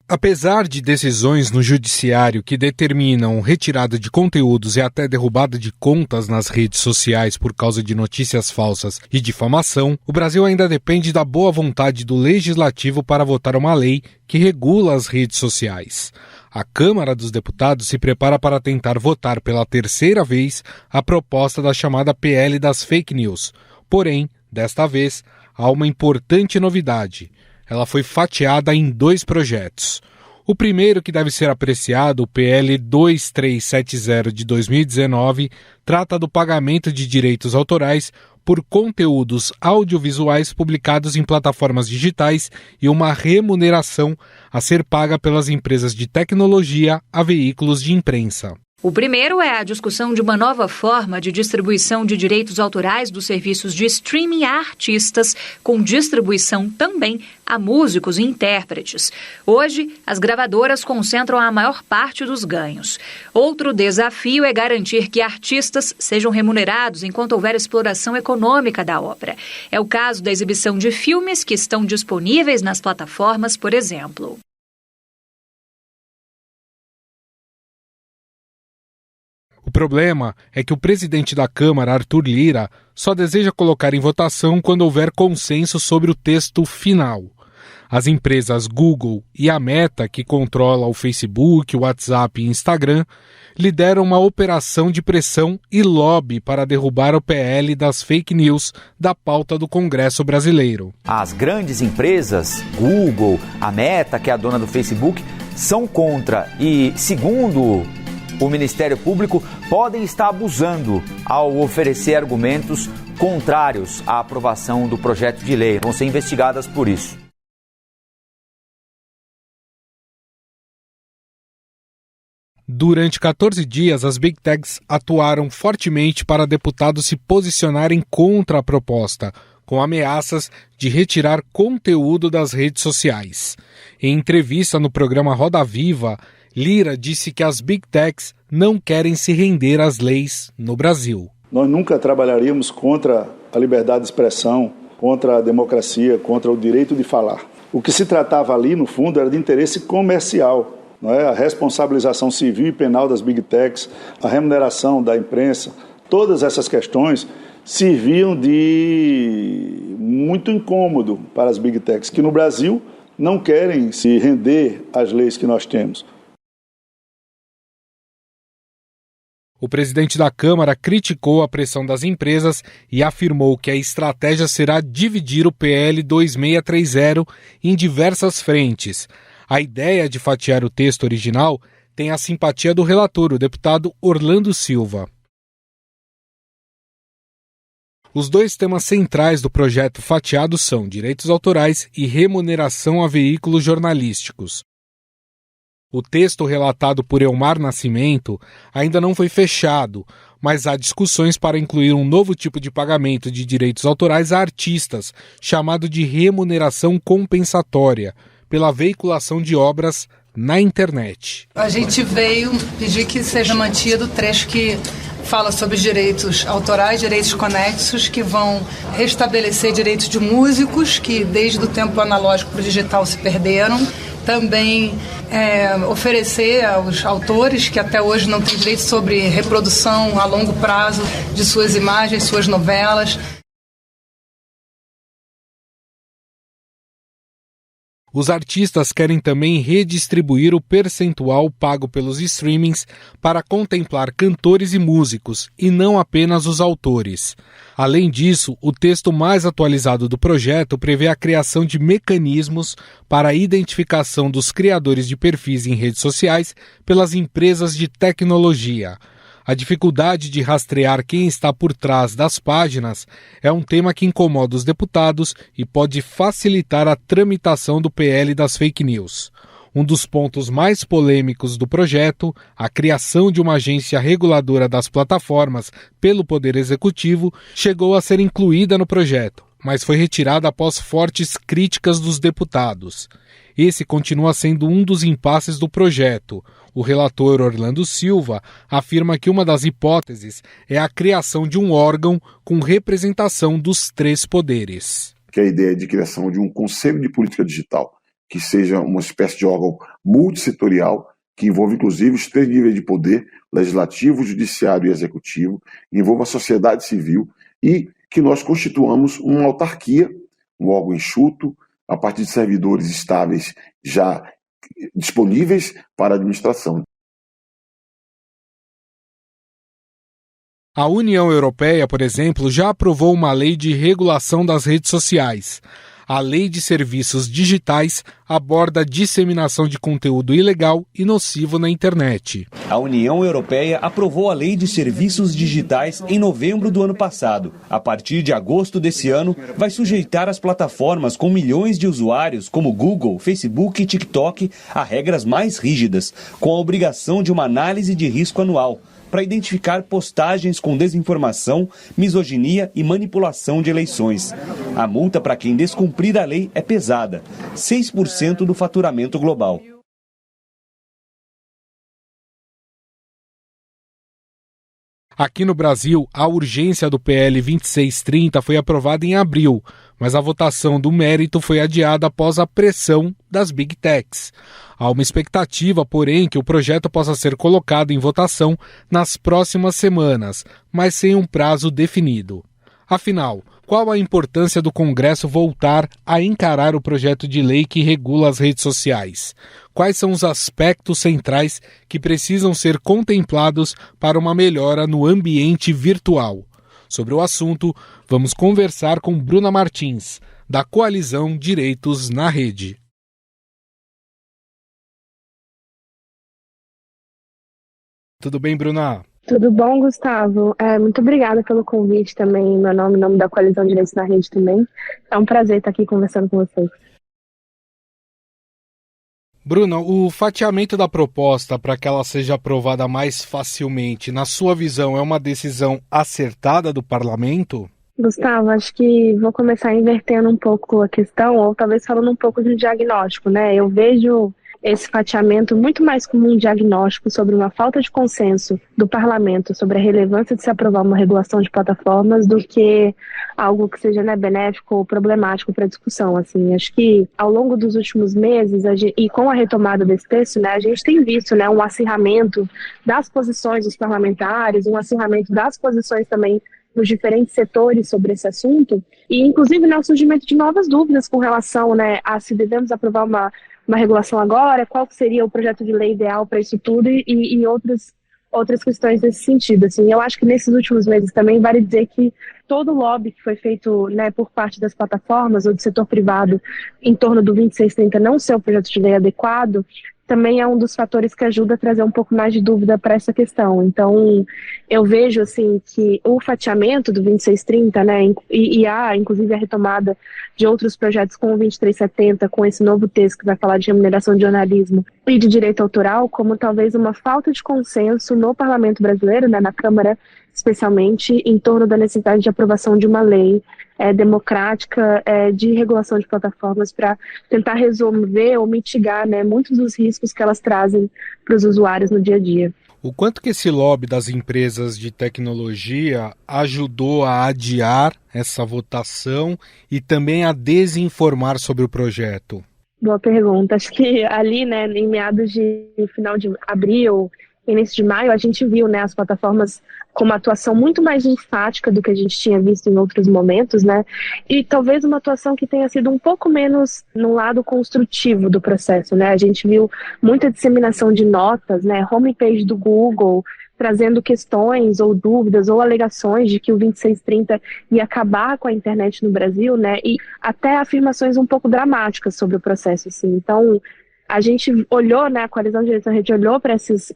Apesar de decisões no judiciário que determinam retirada de conteúdos e até derrubada de contas nas redes sociais por causa de notícias falsas e difamação, o Brasil ainda depende da boa vontade do Legislativo para votar uma lei que regula as redes sociais. A Câmara dos Deputados se prepara para tentar votar pela terceira vez a proposta da chamada PL das Fake News. Porém, desta vez, há uma importante novidade. Ela foi fatiada em 2 projetos. O primeiro, que deve ser apreciado, o PL 2370 de 2019, trata do pagamento de direitos autorais por conteúdos audiovisuais publicados em plataformas digitais e uma remuneração a ser paga pelas empresas de tecnologia a veículos de imprensa. O primeiro é a discussão de uma nova forma de distribuição de direitos autorais dos serviços de streaming a artistas, com distribuição também a músicos e intérpretes. Hoje, as gravadoras concentram a maior parte dos ganhos. Outro desafio é garantir que artistas sejam remunerados enquanto houver exploração econômica da obra. É o caso da exibição de filmes que estão disponíveis nas plataformas, por exemplo. O problema é que o presidente da Câmara, Arthur Lira, só deseja colocar em votação quando houver consenso sobre o texto final. As empresas Google e a Meta, que controla o Facebook, o WhatsApp e Instagram, lideram uma operação de pressão e lobby para derrubar o PL das fake news da pauta do Congresso brasileiro. As grandes empresas, Google, a Meta, que é a dona do Facebook, são contra e, segundo o Ministério Público, podem estar abusando ao oferecer argumentos contrários à aprovação do projeto de lei. Vão ser investigadas por isso. Durante 14 dias, as Big Techs atuaram fortemente para deputados se posicionarem contra a proposta, com ameaças de retirar conteúdo das redes sociais. Em entrevista no programa Roda Viva, Lira disse que as Big Techs não querem se render às leis no Brasil. Nós nunca trabalharíamos contra a liberdade de expressão, contra a democracia, contra o direito de falar. O que se tratava ali, no fundo, era de interesse comercial, não é? A responsabilização civil e penal das Big Techs, a remuneração da imprensa, todas essas questões serviam de muito incômodo para as Big Techs, que no Brasil não querem se render às leis que nós temos. O presidente da Câmara criticou a pressão das empresas e afirmou que a estratégia será dividir o PL 2630 em diversas frentes. A ideia de fatiar o texto original tem a simpatia do relator, o deputado Orlando Silva. Os 2 temas centrais do projeto fatiado são direitos autorais e remuneração a veículos jornalísticos. O texto relatado por Elmar Nascimento ainda não foi fechado, mas há discussões para incluir um novo tipo de pagamento de direitos autorais a artistas, chamado de remuneração compensatória, pela veiculação de obras na internet. A gente veio pedir que seja mantido o trecho que fala sobre direitos autorais, direitos conexos, que vão restabelecer direitos de músicos que desde o tempo analógico para o digital se perderam. Também oferecer aos autores que até hoje não têm direito sobre reprodução a longo prazo de suas imagens, suas novelas. Os artistas querem também redistribuir o percentual pago pelos streamings para contemplar cantores e músicos, e não apenas os autores. Além disso, o texto mais atualizado do projeto prevê a criação de mecanismos para a identificação dos criadores de perfis em redes sociais pelas empresas de tecnologia. A dificuldade de rastrear quem está por trás das páginas é um tema que incomoda os deputados e pode facilitar a tramitação do PL das fake news. Um dos pontos mais polêmicos do projeto, a criação de uma agência reguladora das plataformas pelo Poder Executivo, chegou a ser incluída no projeto, mas foi retirada após fortes críticas dos deputados. Esse continua sendo um dos impasses do projeto. O relator Orlando Silva afirma que uma das hipóteses é a criação de um órgão com representação dos 3 poderes. Que é a ideia de criação de um conselho de política digital, que seja uma espécie de órgão multissetorial, que envolva inclusive os 3 níveis de poder, legislativo, judiciário e executivo, envolva a sociedade civil e que nós constituamos uma autarquia, um órgão enxuto, a partir de servidores estáveis já disponíveis para a administração. A União Europeia, por exemplo, já aprovou uma lei de regulação das redes sociais. A Lei de Serviços Digitais aborda a disseminação de conteúdo ilegal e nocivo na internet. A União Europeia aprovou a Lei de Serviços Digitais em novembro do ano passado. A partir de agosto desse ano, vai sujeitar as plataformas com milhões de usuários, como Google, Facebook e TikTok, a regras mais rígidas, com a obrigação de uma análise de risco anual, para identificar postagens com desinformação, misoginia e manipulação de eleições. A multa para quem descumprir a lei é pesada, 6% do faturamento global. Aqui no Brasil, a urgência do PL 2630 foi aprovada em abril, mas a votação do mérito foi adiada após a pressão das Big Techs. Há uma expectativa, porém, que o projeto possa ser colocado em votação nas próximas semanas, mas sem um prazo definido. Afinal, qual a importância do Congresso voltar a encarar o projeto de lei que regula as redes sociais? Quais são os aspectos centrais que precisam ser contemplados para uma melhora no ambiente virtual? Sobre o assunto, vamos conversar com Bruna Martins, da Coalizão Direitos na Rede. Tudo bem, Bruna? Tudo bom, Gustavo? Muito obrigada pelo convite também, em nome da Coalizão Direitos na Rede também. É um prazer estar aqui conversando com vocês. Bruna, o fatiamento da proposta para que ela seja aprovada mais facilmente, na sua visão, é uma decisão acertada do parlamento? Gustavo, acho que vou começar invertendo um pouco a questão, ou talvez falando um pouco de diagnóstico, né? Eu vejo esse fatiamento muito mais como um diagnóstico sobre uma falta de consenso do parlamento sobre a relevância de se aprovar uma regulação de plataformas do que algo que seja, né, benéfico ou problemático para a discussão. Assim, acho que ao longo dos últimos meses e com a retomada desse texto, né, a gente tem visto, né, um acirramento das posições dos parlamentares, um acirramento das posições também nos diferentes setores sobre esse assunto e, inclusive, né, o surgimento de novas dúvidas com relação, né, a se devemos aprovar uma regulação agora, qual seria o projeto de lei ideal para isso tudo e outras questões nesse sentido. Assim, eu acho que nesses últimos meses também vale dizer que todo o lobby que foi feito, né, por parte das plataformas ou do setor privado em torno do 2630 não ser um projeto de lei adequado, também é um dos fatores que ajuda a trazer um pouco mais de dúvida para essa questão. Então, eu vejo assim que o fatiamento do 2630, né, e há inclusive a retomada de outros projetos com o 2370, com esse novo texto que vai falar de remuneração de jornalismo e de direito autoral, como talvez uma falta de consenso no parlamento brasileiro, né, na Câmara especialmente, em torno da necessidade de aprovação de uma lei democrática de regulação de plataformas para tentar resolver ou mitigar, né, muitos dos riscos que elas trazem para os usuários no dia a dia. O quanto que esse lobby das empresas de tecnologia ajudou a adiar essa votação e também a desinformar sobre o projeto? Boa pergunta. Acho que ali, né, em meados de final de abril, início de maio, a gente viu, né, as plataformas com uma atuação muito mais enfática do que a gente tinha visto em outros momentos, né, e talvez uma atuação que tenha sido um pouco menos no lado construtivo do processo, né, a gente viu muita disseminação de notas, né, homepage do Google, trazendo questões ou dúvidas ou alegações de que o 2630 ia acabar com a internet no Brasil, né, e até afirmações um pouco dramáticas sobre o processo, assim. Então, a gente olhou, né, a Coalizão de Direitos na Rede olhou para esses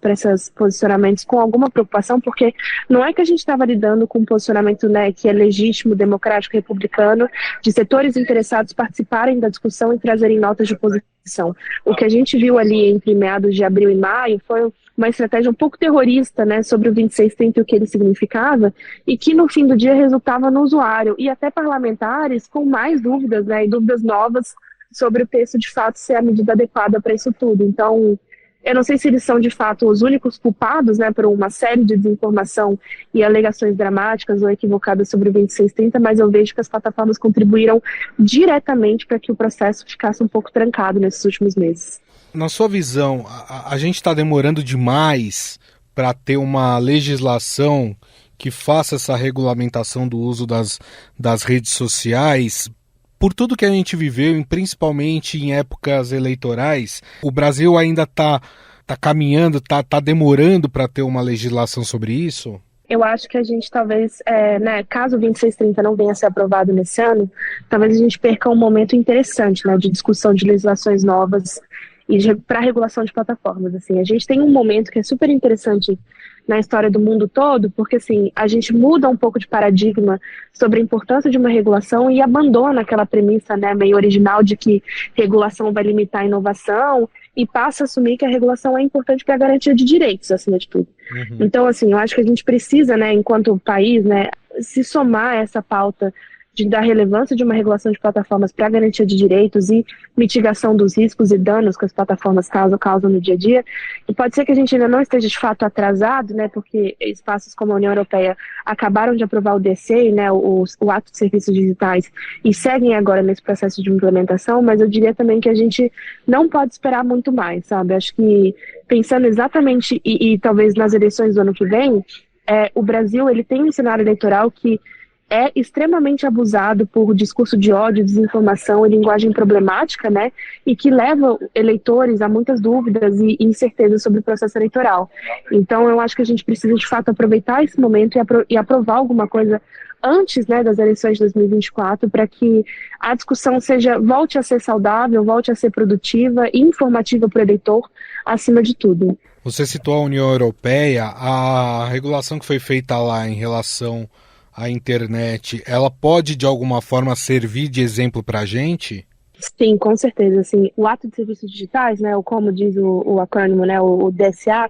posicionamentos com alguma preocupação, porque não é que a gente estava lidando com um posicionamento, né, que é legítimo, democrático, republicano, de setores interessados participarem da discussão e trazerem notas de oposição. O que a gente viu ali entre meados de abril e maio foi uma estratégia um pouco terrorista, né, sobre o 2630 e o que ele significava, e que no fim do dia resultava no usuário, e até parlamentares com mais dúvidas, né, e dúvidas novas sobre o texto de fato ser a medida adequada para isso tudo. Então, Eu não sei se eles são, de fato, os únicos culpados, né, por uma série de desinformação e alegações dramáticas ou equivocadas sobre o 2630, mas eu vejo que as plataformas contribuíram diretamente para que o processo ficasse um pouco trancado nesses últimos meses. Na sua visão, a gente está demorando demais para ter uma legislação que faça essa regulamentação do uso das redes sociais? Por tudo que a gente viveu, principalmente em épocas eleitorais, o Brasil ainda está caminhando, está demorando para ter uma legislação sobre isso? Eu acho que a gente talvez, caso o 2630 não venha a ser aprovado nesse ano, talvez a gente perca um momento interessante, né, de discussão de legislações novas e para regulação de plataformas. Assim, a gente tem um momento que é super interessante na história do mundo todo, porque assim, a gente muda um pouco de paradigma sobre a importância de uma regulação e abandona aquela premissa, né, meio original de que regulação vai limitar a inovação e passa a assumir que a regulação é importante para a garantia de direitos, acima de tudo. Então, assim, eu acho que a gente precisa, né, enquanto país, né, se somar a essa pauta da relevância de uma regulação de plataformas para a garantia de direitos e mitigação dos riscos e danos que as plataformas causam no dia a dia. E pode ser que a gente ainda não esteja de fato atrasado, né, porque espaços como a União Europeia acabaram de aprovar o DCI, né, o Ato de Serviços Digitais, e seguem agora nesse processo de implementação, mas eu diria também que a gente não pode esperar muito mais, sabe? Acho que pensando exatamente, e talvez nas eleições do ano que vem, o Brasil ele tem um cenário eleitoral que é extremamente abusado por discurso de ódio, desinformação e linguagem problemática, né, e que leva eleitores a muitas dúvidas e incertezas sobre o processo eleitoral. Então, eu acho que a gente precisa, de fato, aproveitar esse momento e aprovar alguma coisa antes, né, das eleições de 2024, para que a discussão volte a ser saudável, volte a ser produtiva e informativa para o eleitor, acima de tudo. Você citou a União Europeia, a regulação que foi feita lá em relação a internet, ela pode de alguma forma servir de exemplo para a gente? Sim, com certeza. Assim, o Ato de Serviços Digitais, né, ou como diz o acrônimo, né, o DSA,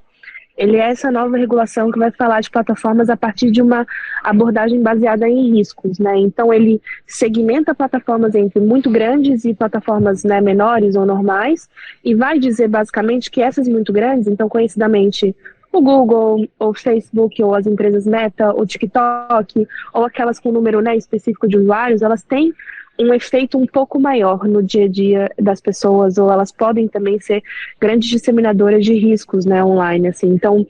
ele é essa nova regulação que vai falar de plataformas a partir de uma abordagem baseada em riscos, né? Então ele segmenta plataformas entre muito grandes e plataformas, né, menores ou normais, e vai dizer basicamente que essas muito grandes, então conhecidamente o Google, o Facebook, ou as empresas Meta, o TikTok, ou aquelas com número, né, específico de usuários, elas têm um efeito um pouco maior no dia a dia das pessoas, ou elas podem também ser grandes disseminadoras de riscos, né, online, assim. Então,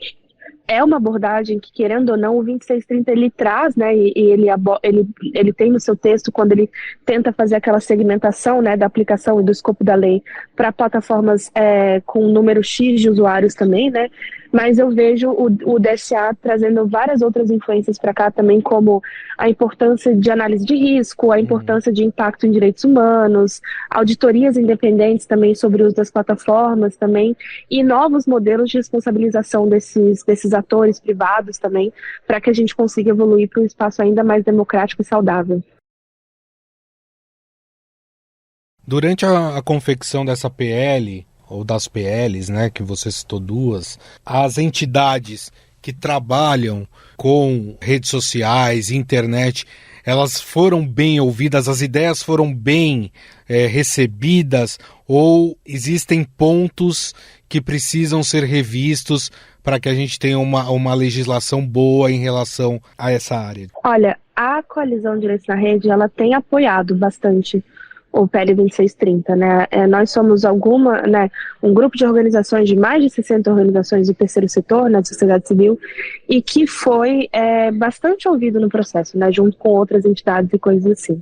é uma abordagem que, querendo ou não, o 2630 ele traz, né, e ele tem no seu texto, quando ele tenta fazer aquela segmentação, né, da aplicação e do escopo da lei para plataformas com um número X de usuários também, né, mas eu vejo o DSA trazendo várias outras influências para cá também, como a importância de análise de risco, a importância de impacto em direitos humanos, auditorias independentes também sobre o uso das plataformas também, e novos modelos de responsabilização desses atores privados também, para que a gente consiga evoluir para um espaço ainda mais democrático e saudável. Durante a confecção dessa PL, ou das PLs, né, que você citou duas, as entidades que trabalham com redes sociais, internet, elas foram bem ouvidas, as ideias foram bem recebidas, ou existem pontos que precisam ser revistos para que a gente tenha uma legislação boa em relação a essa área? Olha, a Coalizão Direitos na Rede, ela tem apoiado bastante o PL 2630, né? Nós somos um grupo de organizações, de mais de 60 organizações do terceiro setor, né, de sociedade civil, e que foi bastante ouvido no processo, né, junto com outras entidades e coisas assim.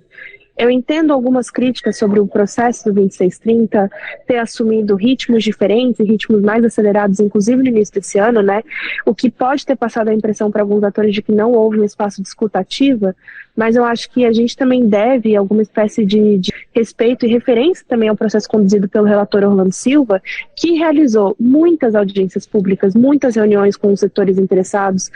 Eu entendo algumas críticas sobre o processo do 2630 ter assumido ritmos diferentes, ritmos mais acelerados, inclusive no início desse ano, né? O que pode ter passado a impressão para alguns atores de que não houve um espaço de escuta ativa, mas eu acho que a gente também deve alguma espécie de respeito e referência também ao processo conduzido pelo relator Orlando Silva, que realizou muitas audiências públicas, muitas reuniões com os setores interessados.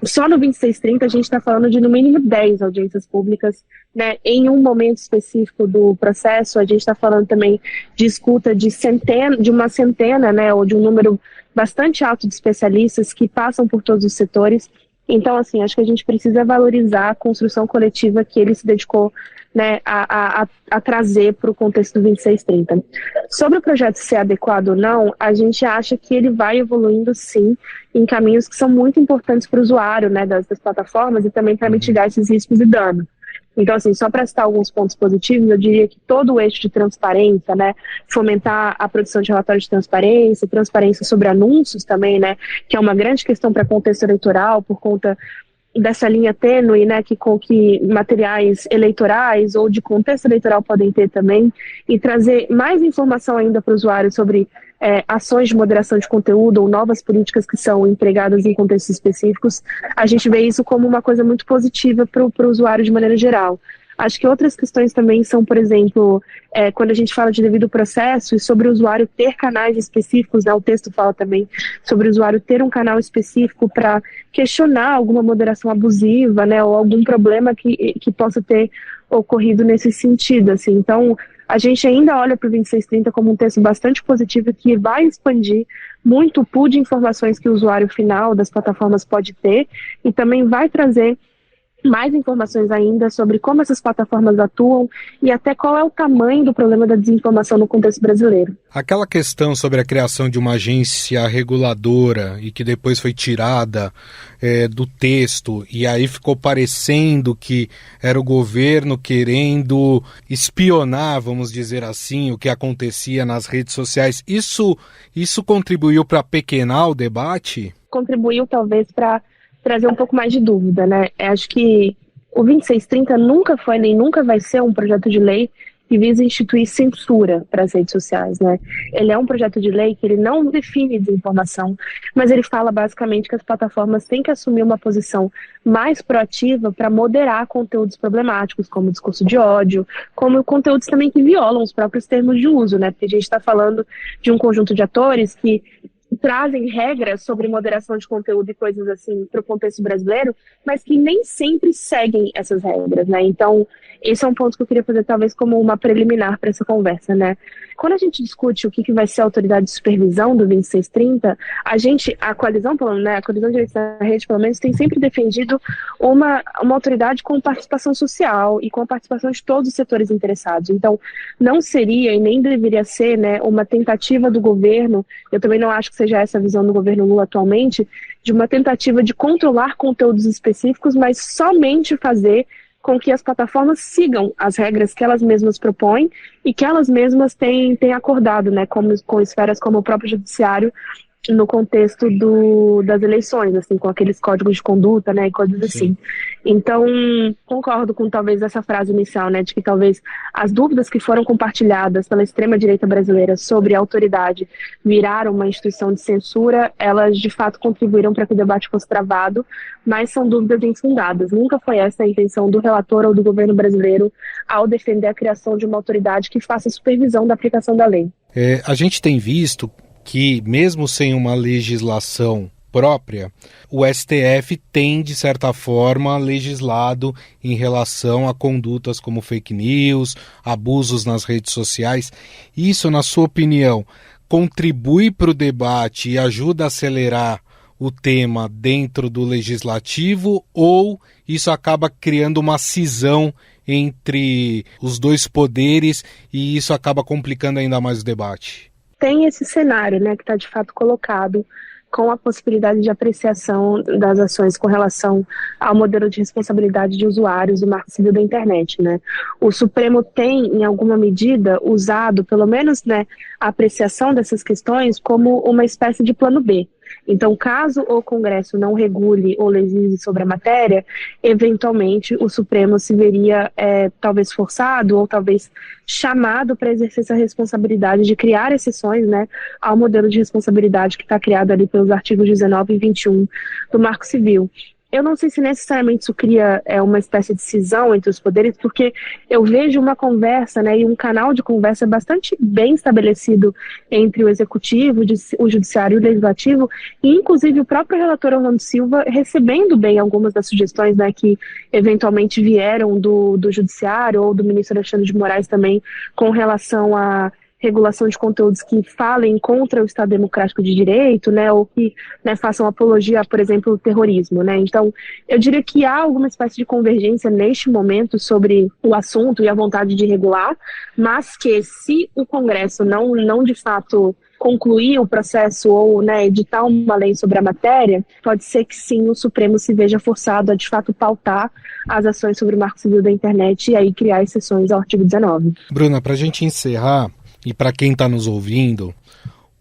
Só no 2630 a gente está falando de no mínimo 10 audiências públicas, né, em um momento específico do processo. A gente está falando também de escuta de uma centena, né, ou de um número bastante alto de especialistas que passam por todos os setores. Então, assim, acho que a gente precisa valorizar a construção coletiva que ele se dedicou, né, a trazer para o contexto do 2630. Sobre o projeto ser adequado ou não, a gente acha que ele vai evoluindo, sim, em caminhos que são muito importantes para o usuário, né, das plataformas e também para mitigar esses riscos e danos. Então, assim, só para citar alguns pontos positivos, eu diria que todo o eixo de transparência, né, fomentar a produção de relatórios de transparência sobre anúncios também, né, que é uma grande questão para contexto eleitoral, por conta dessa linha tênue, né, que materiais eleitorais ou de contexto eleitoral podem ter também, e trazer mais informação ainda para o usuário sobre ações de moderação de conteúdo ou novas políticas que são empregadas em contextos específicos. A gente vê isso como uma coisa muito positiva para o usuário de maneira geral. Acho que outras questões também são, por exemplo, quando a gente fala de devido processo e sobre o usuário ter canais específicos, né, o texto fala também sobre o usuário ter um canal específico para questionar alguma moderação abusiva, né, ou algum problema que possa ter ocorrido nesse sentido. Assim. Então, a gente ainda olha para o 2630 como um texto bastante positivo que vai expandir muito o pool de informações que o usuário final das plataformas pode ter e também vai trazer mais informações ainda sobre como essas plataformas atuam e até qual é o tamanho do problema da desinformação no contexto brasileiro. Aquela questão sobre a criação de uma agência reguladora e que depois foi tirada do texto e aí ficou parecendo que era o governo querendo espionar, vamos dizer assim, o que acontecia nas redes sociais, isso contribuiu para apequenar o debate? Contribuiu talvez para trazer um pouco mais de dúvida, né? Acho que o 2630 nunca foi nem nunca vai ser um projeto de lei que visa instituir censura para as redes sociais, né? Ele é um projeto de lei que ele não define desinformação, mas ele fala basicamente que as plataformas têm que assumir uma posição mais proativa para moderar conteúdos problemáticos, como discurso de ódio, como conteúdos também que violam os próprios termos de uso, né? Porque a gente está falando de um conjunto de atores que trazem regras sobre moderação de conteúdo e coisas assim para o contexto brasileiro, mas que nem sempre seguem essas regras, né? Então, esse é um ponto que eu queria fazer talvez como uma preliminar para essa conversa, né? Quando a gente discute o que vai ser a autoridade de supervisão do 2630, a coalizão, né, a coalizão de direitos da rede, pelo menos, tem sempre defendido uma autoridade com participação social e com a participação de todos os setores interessados. Então, não seria e nem deveria ser, né, uma tentativa do governo, eu também não acho que seja essa a visão do governo Lula atualmente, de uma tentativa de controlar conteúdos específicos, mas somente fazer com que as plataformas sigam as regras que elas mesmas propõem e que elas mesmas têm acordado, né, com esferas como o próprio judiciário no contexto das eleições, assim, com aqueles códigos de conduta, né, e coisas assim. Então, concordo com talvez essa frase inicial, né, de que talvez as dúvidas que foram compartilhadas pela extrema-direita brasileira sobre a autoridade virar uma instituição de censura, elas de fato contribuíram para que o debate fosse travado, mas são dúvidas infundadas. Nunca foi essa a intenção do relator ou do governo brasileiro ao defender a criação de uma autoridade que faça supervisão da aplicação da lei. A gente tem visto que, mesmo sem uma legislação própria, o STF tem, de certa forma, legislado em relação a condutas como fake news, abusos nas redes sociais. Isso, na sua opinião, contribui para o debate e ajuda a acelerar o tema dentro do legislativo, ou isso acaba criando uma cisão entre os dois poderes e isso acaba complicando ainda mais o debate? Tem esse cenário, né, que está de fato colocado com a possibilidade de apreciação das ações com relação ao modelo de responsabilidade de usuários do Marco Civil da Internet, né? O Supremo tem, em alguma medida, usado, pelo menos, né, a apreciação dessas questões como uma espécie de plano B. Então, caso o Congresso não regule ou legisle sobre a matéria, eventualmente o Supremo se veria talvez forçado ou talvez chamado para exercer essa responsabilidade de criar exceções, né, ao modelo de responsabilidade que está criado ali pelos artigos 19 e 21 do Marco Civil. Eu não sei se necessariamente isso cria uma espécie de cisão entre os poderes, porque eu vejo uma conversa, né, e um canal de conversa bastante bem estabelecido entre o Executivo, o Judiciário e o Legislativo, e inclusive o próprio relator Orlando Silva recebendo bem algumas das sugestões, né, que eventualmente vieram do Judiciário ou do ministro Alexandre de Moraes também com relação a regulação de conteúdos que falem contra o Estado Democrático de Direito, né, ou que, né, façam apologia, por exemplo, ao terrorismo, né. Então, eu diria que há alguma espécie de convergência neste momento sobre o assunto e a vontade de regular, mas que se o Congresso não de fato concluir o processo ou, né, editar uma lei sobre a matéria, pode ser que sim o Supremo se veja forçado a de fato pautar as ações sobre o Marco Civil da Internet e aí criar exceções ao artigo 19. Bruna, para a gente encerrar, e para quem está nos ouvindo,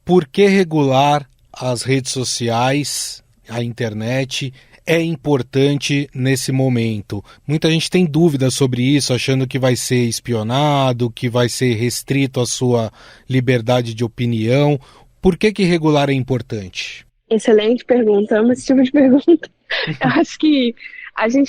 por que regular as redes sociais, a internet, é importante nesse momento? Muita gente tem dúvidas sobre isso, achando que vai ser espionado, que vai ser restrito a sua liberdade de opinião. Por que regular é importante? Excelente pergunta, amo esse tipo de pergunta. Eu acho que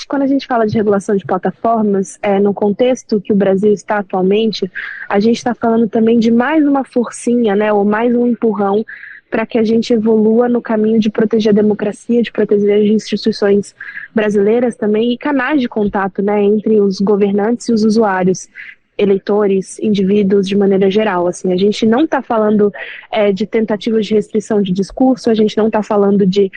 quando a gente fala de regulação de plataformas, no contexto que o Brasil está atualmente, a gente está falando também de mais uma forcinha, né, ou mais um empurrão para que a gente evolua no caminho de proteger a democracia, de proteger as instituições brasileiras também e canais de contato, né, entre os governantes e os usuários, eleitores, indivíduos de maneira geral. Assim, a gente não está falando de tentativas de restrição de discurso, a gente não está falando de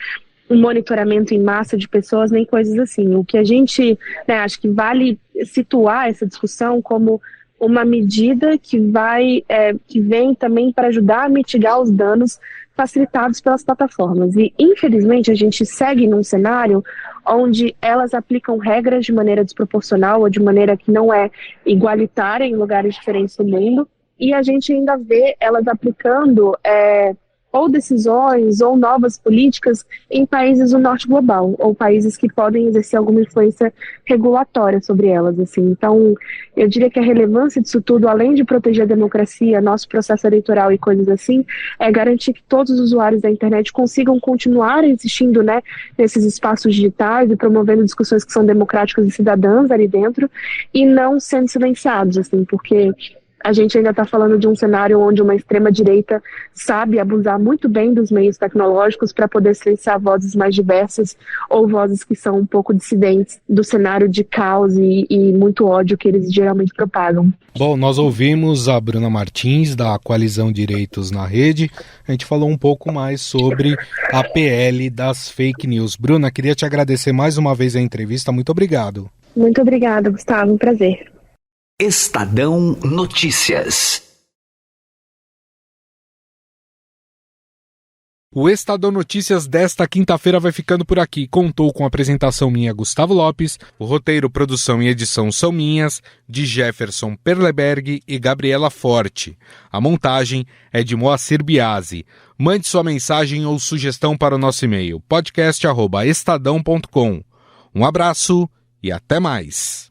um monitoramento em massa de pessoas, nem coisas assim. O que a gente, né, acho que vale situar essa discussão como uma medida que vem também para ajudar a mitigar os danos facilitados pelas plataformas. E, infelizmente, a gente segue num cenário onde elas aplicam regras de maneira desproporcional ou de maneira que não é igualitária em lugares diferentes do mundo, e a gente ainda vê elas aplicando ou decisões ou novas políticas em países do norte global, ou países que podem exercer alguma influência regulatória sobre elas. Assim. Então, eu diria que a relevância disso tudo, além de proteger a democracia, nosso processo eleitoral e coisas assim, é garantir que todos os usuários da internet consigam continuar existindo, né, nesses espaços digitais e promovendo discussões que são democráticas e cidadãs ali dentro, e não sendo silenciados, assim, porque a gente ainda está falando de um cenário onde uma extrema-direita sabe abusar muito bem dos meios tecnológicos para poder silenciar vozes mais diversas ou vozes que são um pouco dissidentes do cenário de caos e muito ódio que eles geralmente propagam. Bom, nós ouvimos a Bruna Martins, da Coalizão Direitos na Rede. A gente falou um pouco mais sobre a PL das fake news. Bruna, queria te agradecer mais uma vez a entrevista. Muito obrigado. Muito obrigada, Gustavo. Um prazer. Estadão Notícias. O Estadão Notícias desta quinta-feira vai ficando por aqui. Contou com a apresentação minha, Gustavo Lopes, o roteiro, produção e edição são minhas, de Jefferson Perleberg e Gabriela Forte. A montagem é de Moacir Biasi. Mande sua mensagem ou sugestão para o nosso e-mail, podcast@estadão.com. Um abraço e até mais.